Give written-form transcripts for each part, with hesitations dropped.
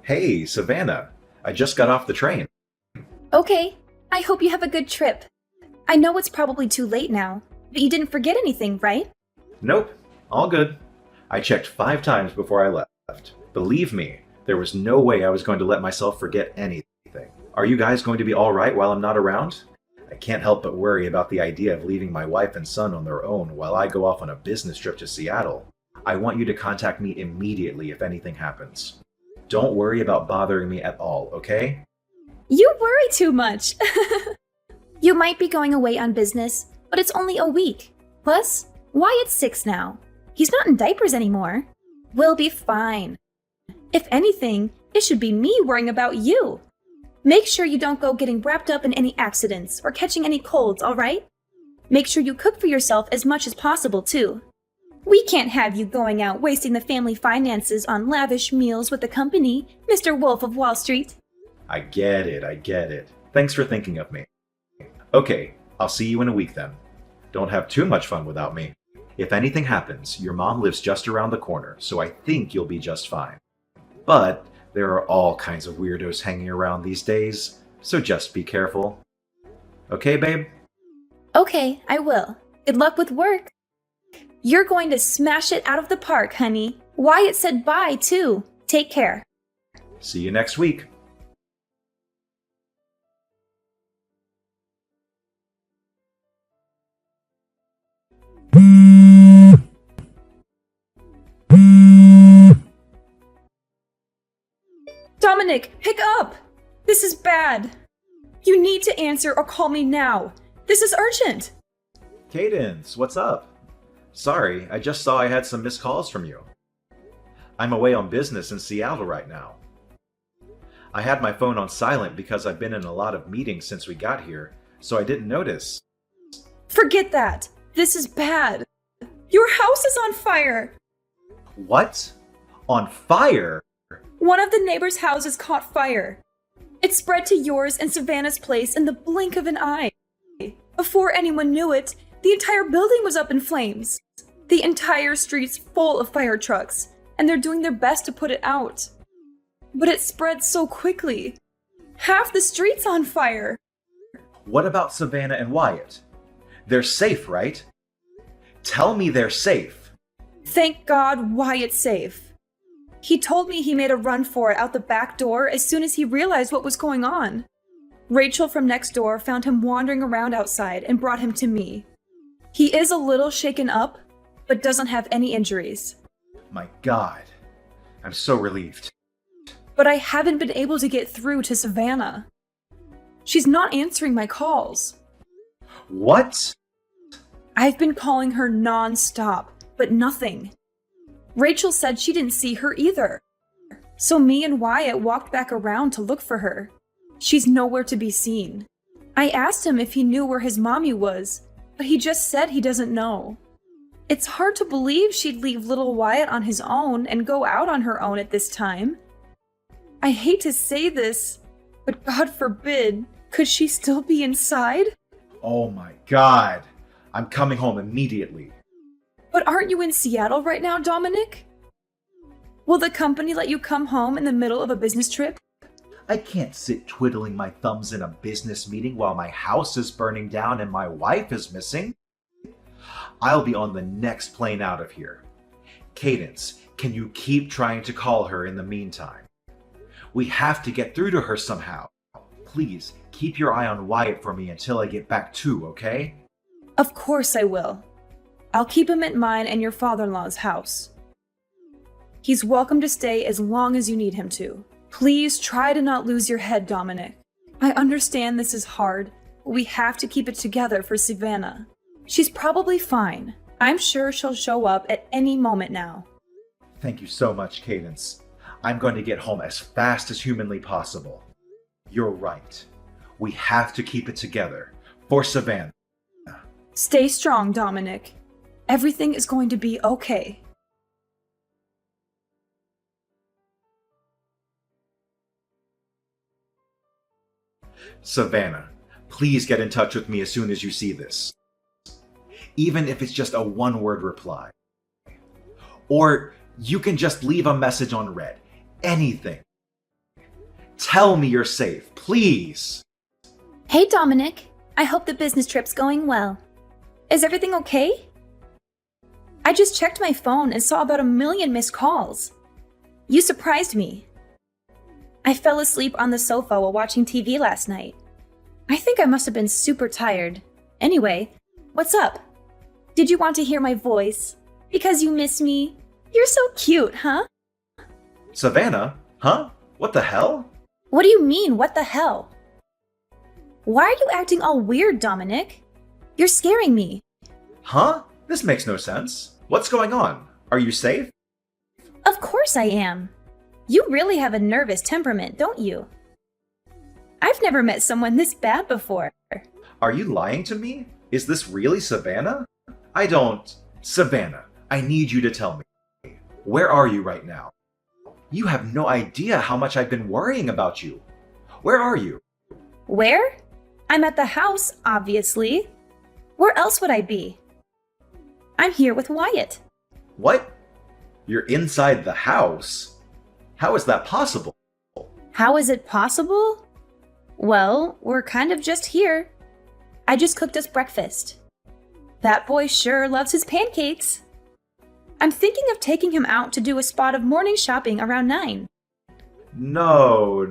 Hey, Savannah. I just got off the train. Okay, I hope you have a good trip. I know it's probably too late now, but you didn't forget anything, right? Nope, all good. I checked 5 times before I left. Believe me, there was no way I was going to let myself forget anything. Are you guys going to be alright while I'm not around? I can't help but worry about the idea of leaving my wife and son on their own while I go off on a business trip to Seattle. I want you to contact me immediately if anything happens. Don't worry about bothering me at all, okay? You worry too much. You might be going away on business, but it's only a week. Plus, Wyatt's 6 now. He's not in diapers anymore. We'll be fine. If anything, it should be me worrying about you. Make sure you don't go getting wrapped up in any accidents or catching any colds, alright? Make sure you cook for yourself as much as possible, too. We can't have you going out wasting the family finances on lavish meals with the company, Mr. Wolf of Wall Street. I get it. Thanks for thinking of me. Okay, I'll see you in a week then. Don't have too much fun without me. If anything happens, your mom lives just around the corner, so I think you'll be just fine. But there are all kinds of weirdos hanging around these days, so just be careful. Okay, babe? Okay, I will. Good luck with work. You're going to smash it out of the park, honey. Wyatt said bye, too. Take care. See you next week. Dominic, pick up! This is bad. You need to answer or call me now. This is urgent. Cadence, what's up? Sorry, I just saw I had some missed calls from you. I'm away on business in Seattle right now. I had my phone on silent because I've been in a lot of meetings since we got here, so I didn't notice. Forget that. This is bad. Your house is on fire. What? On fire? One of the neighbors' houses caught fire. It spread to yours and Savannah's place in the blink of an eye. Before anyone knew it, the entire building was up in flames. The entire street's full of fire trucks, and they're doing their best to put it out. But it spread so quickly. Half the street's on fire. What about Savannah and Wyatt? They're safe, right? Tell me they're safe. Thank God Wyatt's safe. He told me he made a run for it out the back door as soon as he realized what was going on. Rachel from next door found him wandering around outside and brought him to me. He is a little shaken up, but doesn't have any injuries. My God. I'm so relieved. But I haven't been able to get through to Savannah. She's not answering my calls. What? I've been calling her non-stop, but nothing. Rachel said she didn't see her either. So me and Wyatt walked back around to look for her. She's nowhere to be seen. I asked him if he knew where his mommy was, but he just said he doesn't know. It's hard to believe she'd leave little Wyatt on his own and go out on her own at this time. I hate to say this, but God forbid, could she still be inside? Oh my God. I'm coming home immediately. But aren't you in Seattle right now, Dominic? Will the company let you come home in the middle of a business trip? I can't sit twiddling my thumbs in a business meeting while my house is burning down and my wife is missing. I'll be on the next plane out of here. Cadence, can you keep trying to call her in the meantime? We have to get through to her somehow. Please, keep your eye on Wyatt for me until I get back too, okay? Of course I will. I'll keep him at mine and your father-in-law's house. He's welcome to stay as long as you need him to. Please try to not lose your head, Dominic. I understand this is hard, but we have to keep it together for Savannah. She's probably fine. I'm sure she'll show up at any moment now. Thank you so much, Cadence. I'm going to get home as fast as humanly possible. You're right. We have to keep it together for Savannah. Stay strong, Dominic. Everything is going to be okay. Savannah, please get in touch with me as soon as you see this. Even if it's just a one-word reply. Or you can just leave a message on red. Anything. Tell me you're safe, please. Hey, Dominic. I hope the business trip's going well. Is everything okay? I just checked my phone and saw about 1,000,000 missed calls. You surprised me. I fell asleep on the sofa while watching TV last night. I think I must have been super tired. Anyway, what's up? Did you want to hear my voice? Because you miss me? You're so cute, huh? Savannah? Huh? What the hell? What do you mean, what the hell? Why are you acting all weird, Dominic? You're scaring me. Huh? This makes no sense. What's going on? Are you safe? Of course I am. You really have a nervous temperament, don't you? I've never met someone this bad before. Are you lying to me? Is this really Savannah? Savannah, I need you to tell me. Where are you right now? You have no idea how much I've been worrying about you. Where are you? Where? I'm at the house, obviously. Where else would I be? I'm here with Wyatt. What? You're inside the house? How is that possible? How is it possible? Well, we're kind of just here. I just cooked us breakfast. That boy sure loves his pancakes. I'm thinking of taking him out to do a spot of morning shopping around 9. No.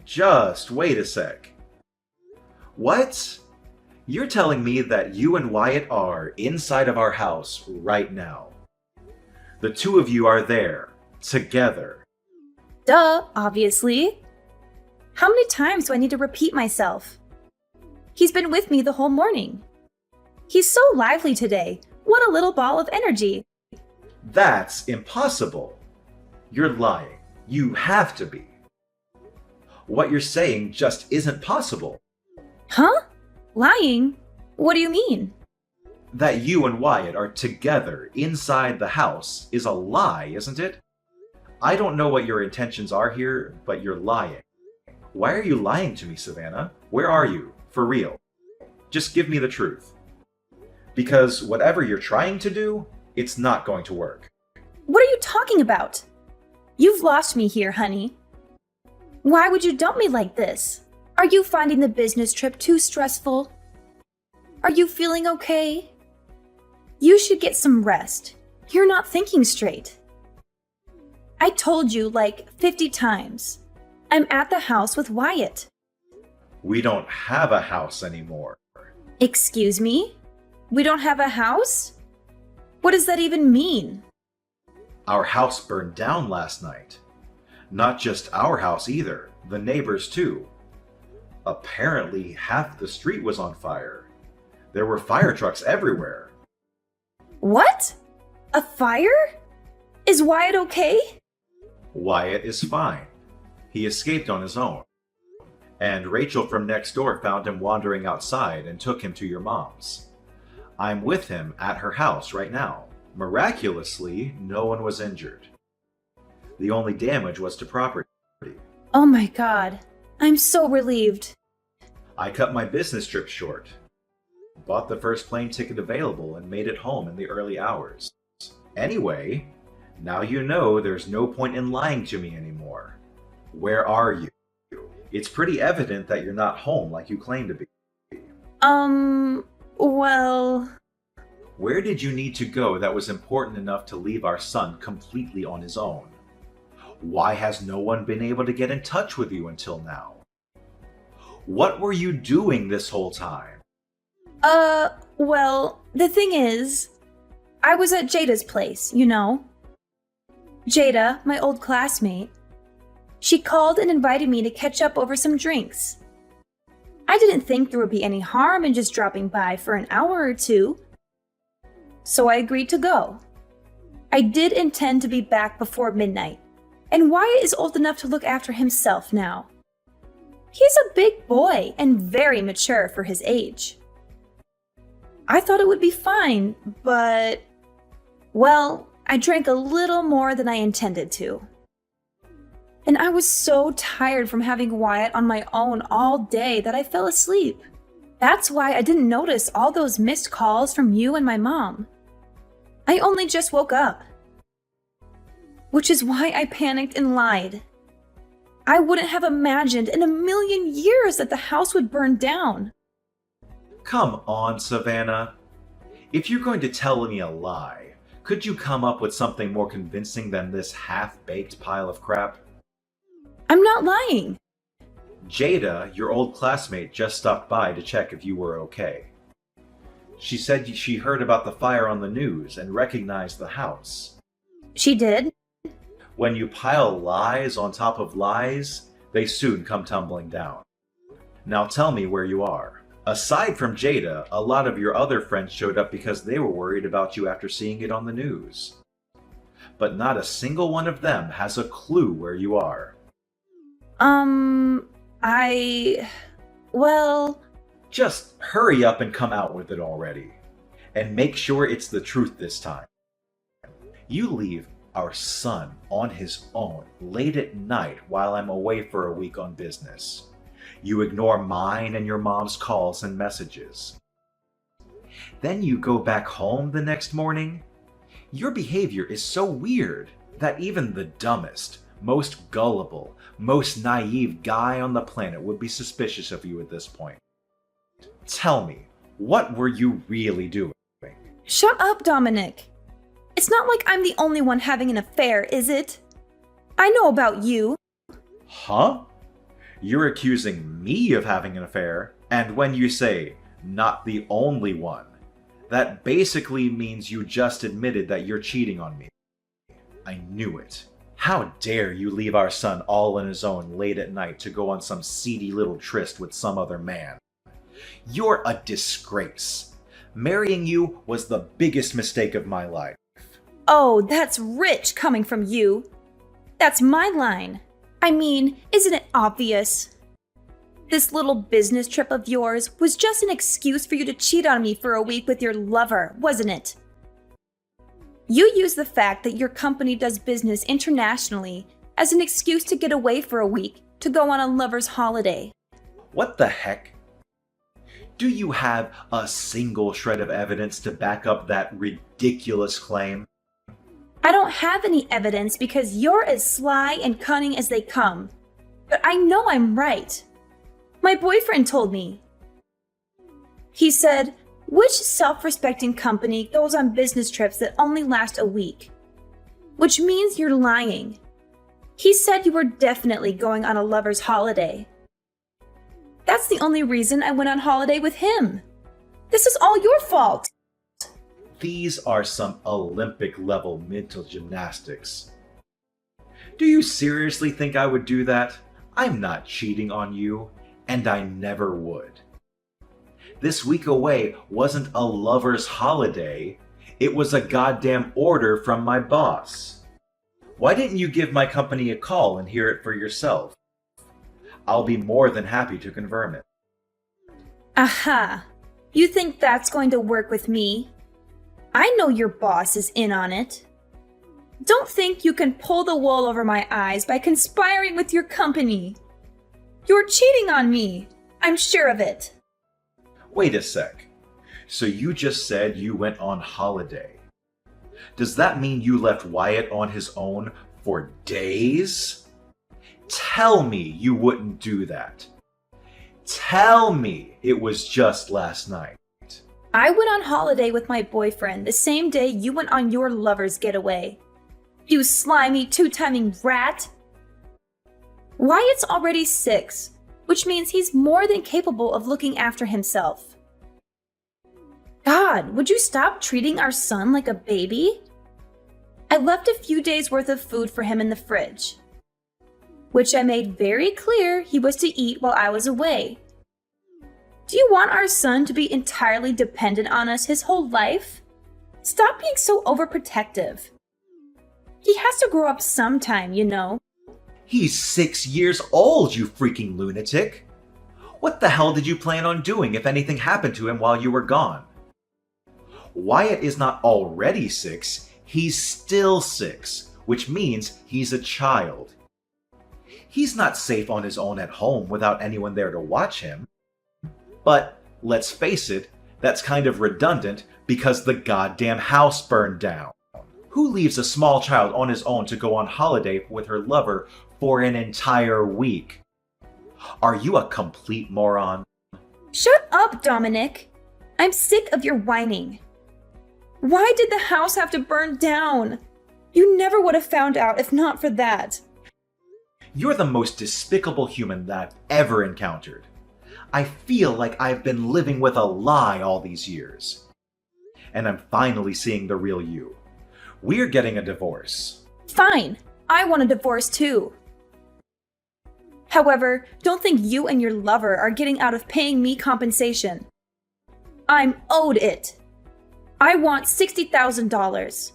Just wait a sec. What? You're telling me that you and Wyatt are inside of our house right now. The two of you are there, together. Duh, obviously. How many times do I need to repeat myself? He's been with me the whole morning. He's so lively today. What a little ball of energy. That's impossible. You're lying. You have to be. What you're saying just isn't possible. Huh? Lying? What do you mean? That you and Wyatt are together inside the house is a lie, isn't it? I don't know what your intentions are here, but you're lying. Why are you lying to me, Savannah? Where are you? For real. Just give me the truth. Because whatever you're trying to do, it's not going to work. What are you talking about? You've lost me here, honey. Why would you dump me like this? Are you finding the business trip too stressful? Are you feeling okay? You should get some rest. You're not thinking straight. I told you like 50 times. I'm at the house with Wyatt. We don't have a house anymore. Excuse me? We don't have a house? What does that even mean? Our house burned down last night. Not just our house either, the neighbors too. Apparently, half the street was on fire. There were fire trucks everywhere. What? A fire? Is Wyatt okay? Wyatt is fine. He escaped on his own. And Rachel from next door found him wandering outside and took him to your mom's. I'm with him at her house right now. Miraculously, no one was injured. The only damage was to property. Oh my god. I'm so relieved. I cut my business trip short. Bought the first plane ticket available and made it home in the early hours. Anyway, now you know there's no point in lying to me anymore. Where are you? It's pretty evident that you're not home like you claim to be. Well... Where did you need to go that was important enough to leave our son completely on his own? Why has no one been able to get in touch with you until now? What were you doing this whole time? Well, the thing is, I was at Jada's place, you know. Jada, my old classmate, she called and invited me to catch up over some drinks. I didn't think there would be any harm in just dropping by for an hour or two, so I agreed to go. I did intend to be back before midnight, and Wyatt is old enough to look after himself now. He's a big boy and very mature for his age. I thought it would be fine, but... well, I drank a little more than I intended to. And I was so tired from having Wyatt on my own all day that I fell asleep. That's why I didn't notice all those missed calls from you and my mom. I only just woke up. Which is why I panicked and lied. I wouldn't have imagined in a million years that the house would burn down. Come on, Savannah. If you're going to tell me a lie, could you come up with something more convincing than this half-baked pile of crap? I'm not lying. Jada, your old classmate, just stopped by to check if you were okay. She said she heard about the fire on the news and recognized the house. She did? When you pile lies on top of lies, they soon come tumbling down. Now tell me where you are. Aside from Jada, a lot of your other friends showed up because they were worried about you after seeing it on the news. But not a single one of them has a clue where you are. Well... Just hurry up and come out with it already. And make sure it's the truth this time. You leave our son on his own late at night while I'm away for a week on business. You ignore mine and your mom's calls and messages. Then you go back home the next morning. Your behavior is so weird that even the dumbest, most gullible, most naive guy on the planet would be suspicious of you at this point. Tell me, what were you really doing? Shut up, Dominic. It's not like I'm the only one having an affair, is it? I know about you. Huh? You're accusing me of having an affair, and when you say, not the only one, that basically means you just admitted that you're cheating on me. I knew it. How dare you leave our son all on his own late at night to go on some seedy little tryst with some other man? You're a disgrace. Marrying you was the biggest mistake of my life. Oh, that's rich coming from you. That's my line. I mean, isn't it obvious? This little business trip of yours was just an excuse for you to cheat on me for a week with your lover, wasn't it? You used the fact that your company does business internationally as an excuse to get away for a week to go on a lover's holiday. What the heck? Do you have a single shred of evidence to back up that ridiculous claim? I don't have any evidence because you're as sly and cunning as they come. But I know I'm right. My boyfriend told me. He said, which self-respecting company goes on business trips that only last a week? Which means you're lying. He said you were definitely going on a lover's holiday. That's the only reason I went on holiday with him. This is all your fault. These are some Olympic-level mental gymnastics. Do you seriously think I would do that? I'm not cheating on you, and I never would. This week away wasn't a lover's holiday. It was a goddamn order from my boss. Why didn't you give my company a call and hear it for yourself? I'll be more than happy to confirm it. Aha! You think that's going to work with me? I know your boss is in on it. Don't think you can pull the wool over my eyes by conspiring with your company. You're cheating on me. I'm sure of it. Wait a sec. So you just said you went on holiday. Does that mean you left Wyatt on his own for days? Tell me you wouldn't do that. Tell me it was just last night. I went on holiday with my boyfriend the same day you went on your lover's getaway. You slimy, two-timing rat! Wyatt's already 6, which means he's more than capable of looking after himself. God, would you stop treating our son like a baby? I left a few days' worth of food for him in the fridge, which I made very clear he was to eat while I was away. Do you want our son to be entirely dependent on us his whole life? Stop being so overprotective. He has to grow up sometime, you know. He's 6 years old, you freaking lunatic! What the hell did you plan on doing if anything happened to him while you were gone? Wyatt is not already 6, he's still 6, which means he's a child. He's not safe on his own at home without anyone there to watch him. But, let's face it, that's kind of redundant because the goddamn house burned down. Who leaves a small child on his own to go on holiday with her lover for an entire week? Are you a complete moron? Shut up, Dominic. I'm sick of your whining. Why did the house have to burn down? You never would have found out if not for that. You're the most despicable human that I've ever encountered. I feel like I've been living with a lie all these years. And I'm finally seeing the real you. We're getting a divorce. Fine, I want a divorce too. However, don't think you and your lover are getting out of paying me compensation. I'm owed it. I want $60,000.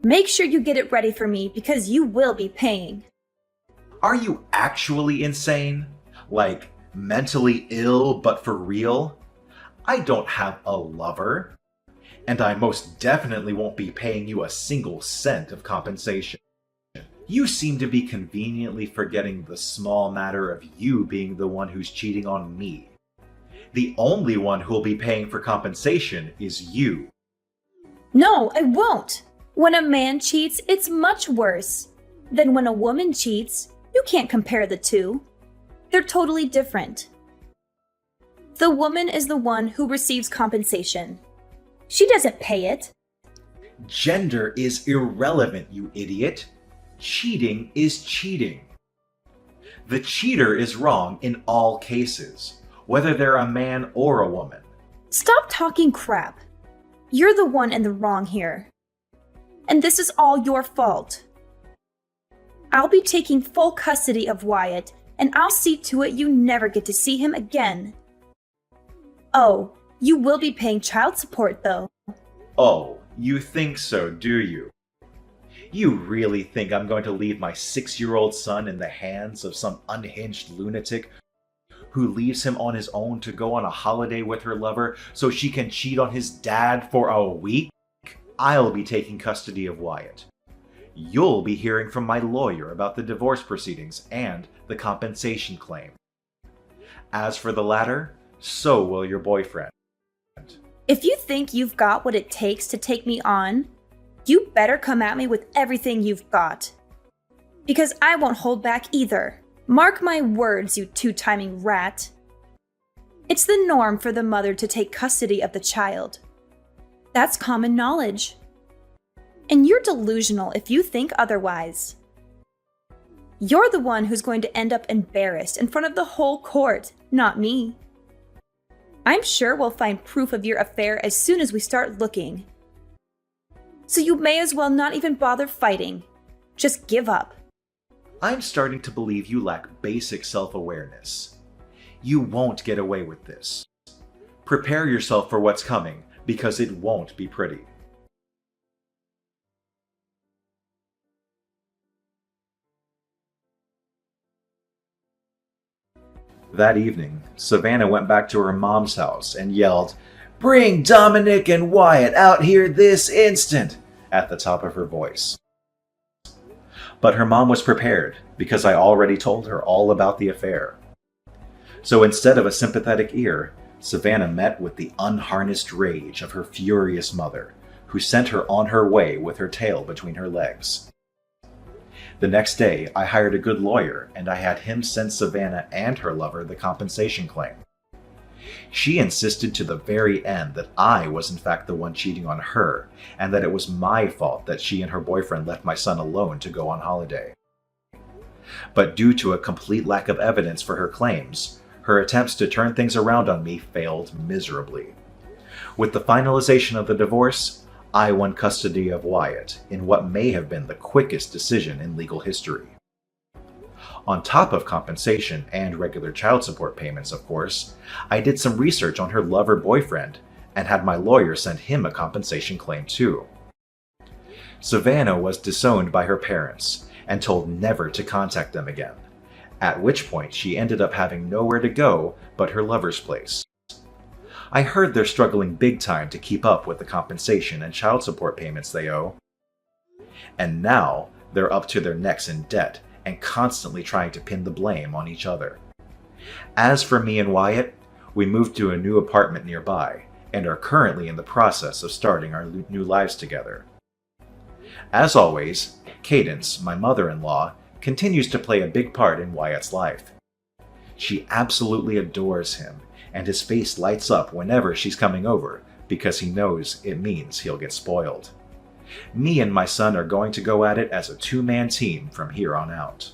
Make sure you get it ready for me because you will be paying. Are you actually insane? Like, mentally ill but for real? I don't have a lover. And I most definitely won't be paying you a single cent of compensation. You seem to be conveniently forgetting the small matter of you being the one who's cheating on me. The only one who'll be paying for compensation is you. No, I won't. When a man cheats, it's much worse. Then when a woman cheats, you can't compare the two. They're totally different. The woman is the one who receives compensation. She doesn't pay it. Gender is irrelevant, you idiot. Cheating is cheating. The cheater is wrong in all cases, whether they're a man or a woman. Stop talking crap. You're the one in the wrong here. And this is all your fault. I'll be taking full custody of Wyatt, and I'll see to it you never get to see him again. Oh, you will be paying child support, though. Oh, you think so, do you? You really think I'm going to leave my 6-year-old son in the hands of some unhinged lunatic who leaves him on his own to go on a holiday with her lover so she can cheat on his dad for a week? I'll be taking custody of Wyatt. You'll be hearing from my lawyer about the divorce proceedings and the compensation claim. As for the latter, so will your boyfriend. If you think you've got what it takes to take me on, you better come at me with everything you've got. Because I won't hold back either. Mark my words, you two-timing rat. It's the norm for the mother to take custody of the child. That's common knowledge. And you're delusional if you think otherwise. You're the one who's going to end up embarrassed in front of the whole court, not me. I'm sure we'll find proof of your affair as soon as we start looking. So you may as well not even bother fighting. Just give up. I'm starting to believe you lack basic self-awareness. You won't get away with this. Prepare yourself for what's coming, because it won't be pretty. That evening, Savannah went back to her mom's house and yelled, "Bring Dominic and Wyatt out here this instant!" at the top of her voice. But her mom was prepared, because I already told her all about the affair. So instead of a sympathetic ear, Savannah met with the unharnessed rage of her furious mother, who sent her on her way with her tail between her legs. The next day, I hired a good lawyer, and I had him send Savannah and her lover the compensation claim. She insisted to the very end that I was in fact the one cheating on her, and that it was my fault that she and her boyfriend left my son alone to go on holiday. But due to a complete lack of evidence for her claims, her attempts to turn things around on me failed miserably. With the finalization of the divorce, I won custody of Wyatt in what may have been the quickest decision in legal history. On top of compensation and regular child support payments, of course, I did some research on her lover-boyfriend and had my lawyer send him a compensation claim too. Savannah was disowned by her parents and told never to contact them again, at which point she ended up having nowhere to go but her lover's place. I heard they're struggling big time to keep up with the compensation and child support payments they owe. And now they're up to their necks in debt and constantly trying to pin the blame on each other. As for me and Wyatt, we moved to a new apartment nearby and are currently in the process of starting our new lives together. As always, Cadence, my mother-in-law, continues to play a big part in Wyatt's life. She absolutely adores him, and his face lights up whenever she's coming over because he knows it means he'll get spoiled. Me and my son are going to go at it as a two-man team from here on out.